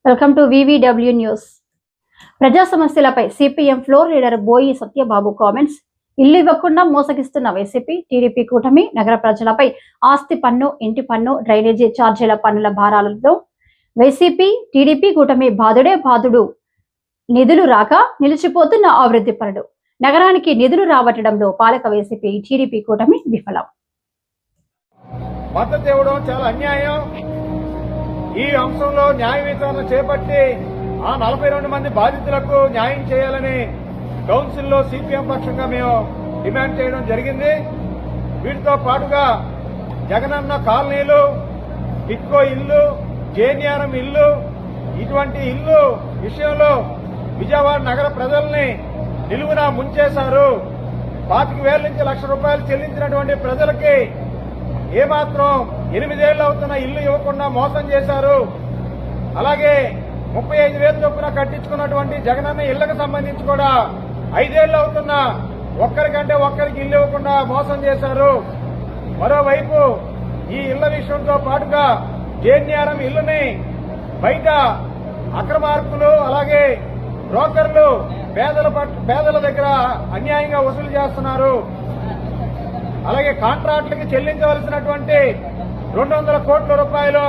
Welcome to VVW news. ప్రజా సమస్యలపై CPM floor leader బోయి సత్యబాబు కామెంట్స్. ఇల్లు ఇవ్వకుండా మోసగిస్తున్న వైసీపీ టీడీపీ కూటమి నగర ప్రజలపై ఆస్తి పన్ను, ఇంటి పన్ను, డ్రైనేజీ ఛార్జీల పన్నుల భారాలతో వైసీపీ టీడీపీ కూటమి బాధుడే బాధుడు. నిధులు రాక నిలిచిపోతున్న అభివృద్ధి పనులు. నగరానికి నిధులు రాబట్టడంలో పాలక వైసీపీ టీడీపీ కూటమి విఫలం. మద్దతు ఇవ్వడం చాలా అన్యాయం. ఈ అంశంలో న్యాయ విచారణ చేపట్టి ఆ 42 మంది బాధితులకు న్యాయం చేయాలని కౌన్సిల్లో సిపిఎం పక్షంగా మేము డిమాండ్ చేయడం జరిగింది. వీటితో పాటుగా జగనన్న కాలనీలు, టిట్కో ఇల్లు, జేఎన్ఆర్ఎం ఇల్లు, ఇటువంటి ఇల్లు విషయంలో విజయవాడ నగర ప్రజల్ని నిలువునా ముంచేశారు. 25,000 నుంచి ₹1,00,000 చెల్లించినటువంటి ప్రజలకి ఏమాత్రం 8 ఏళ్లు అవుతున్న ఇల్లు ఇవ్వకుండా మోసం చేశారు. అలాగే 35,000 చొప్పున కట్టించుకున్నటువంటి జగనన్న ఇళ్లకు సంబంధించి కూడా 5 ఏళ్లు అవుతున్న ఒక్కరికంటే ఒక్కరికి ఇల్లు ఇవ్వకుండా మోసం చేశారు. మరోవైపు ఈ ఇళ్ల విషయంతో పాటుగా జేఎన్ఆర్ఎం ఇల్లుని బయట అక్రమార్కులు, అలాగే బ్రోకర్లు పేదల దగ్గర అన్యాయంగా వసూలు చేస్తున్నారు. అలాగే కాంట్రాక్టులకి చెల్లించవలసినటువంటి 200 కోట్ల రూపాయల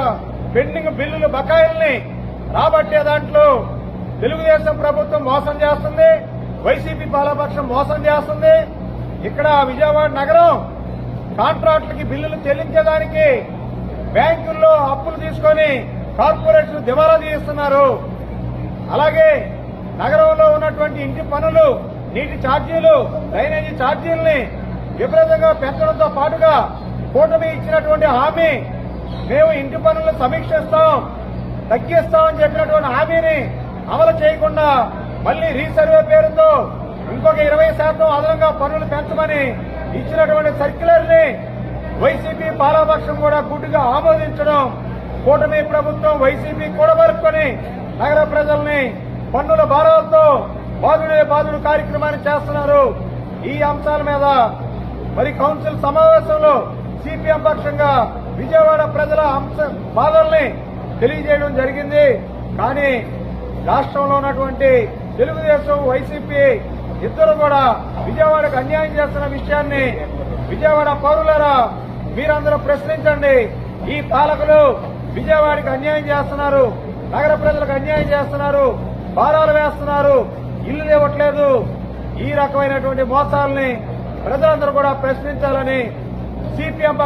పెండింగ్ బిల్లులు బకాయిల్ని రాబట్టే దాంట్లో తెలుగుదేశం ప్రభుత్వం మోసం చేస్తుంది, వైసీపీ పాలపక్షం మోసం చేస్తుంది. ఇక్కడ విజయవాడ నగరం కాంట్రాక్టులకి బిల్లులు చెల్లించేదానికి బ్యాంకుల్లో అప్పులు తీసుకొని కార్పొరేట్లు దివాలా తీస్తున్నారు. అలాగే నగరంలో ఉన్నటువంటి ఇంటి పనులు, నీటి ఛార్జీలు, డ్రైనేజీ ఛార్జీల్ని విపరీతంగా పెంచడంతో పాటుగా కూటమి ఇచ్చినటువంటి హామీ, మేము ఇంటి పనులను సమీక్షిస్తాం, తగ్గిస్తామని చెప్పినటువంటి హామీని అమలు చేయకుండా మళ్లీ రీసర్వే పేరుతో ఇంకొక 20% అదనంగా పనులు పెంచమని ఇచ్చినటువంటి సర్క్యులర్ ని వైసీపీ పాలపక్షం కూడా గుడ్డుగా ఆమోదించడం, కూటమి ప్రభుత్వం వైసీపీ కూడబలుపుకొని నగర ప్రజల్ని పన్నుల భారాలతో బాధుడే బాధుడు కార్యక్రమాన్ని చేస్తున్నారు. ఈ అంశాల మీద మరి కౌన్సిల్ సమావేశంలో సిపిఎం పక్షంగా విజయవాడ ప్రజల బాధల్ని తెలియజేయడం జరిగింది. కానీ రాష్ట్రంలో ఉన్నటువంటి తెలుగుదేశం, వైసీపీ ఇద్దరు కూడా విజయవాడకు అన్యాయం చేస్తున్న విషయాన్ని విజయవాడ పౌరులారా మీరందరూ ప్రశ్నించండి. ఈ పాలకులు విజయవాడకి అన్యాయం చేస్తున్నారు, నగర ప్రజలకు అన్యాయం చేస్తున్నారు, భారాలు వేస్తున్నారు, ఇల్లు ఇవ్వట్లేదు. ఈ రకమైనటువంటి మోసాలని ప్రజలందరూ కూడా ప్రశ్నించాలని సిపిఎం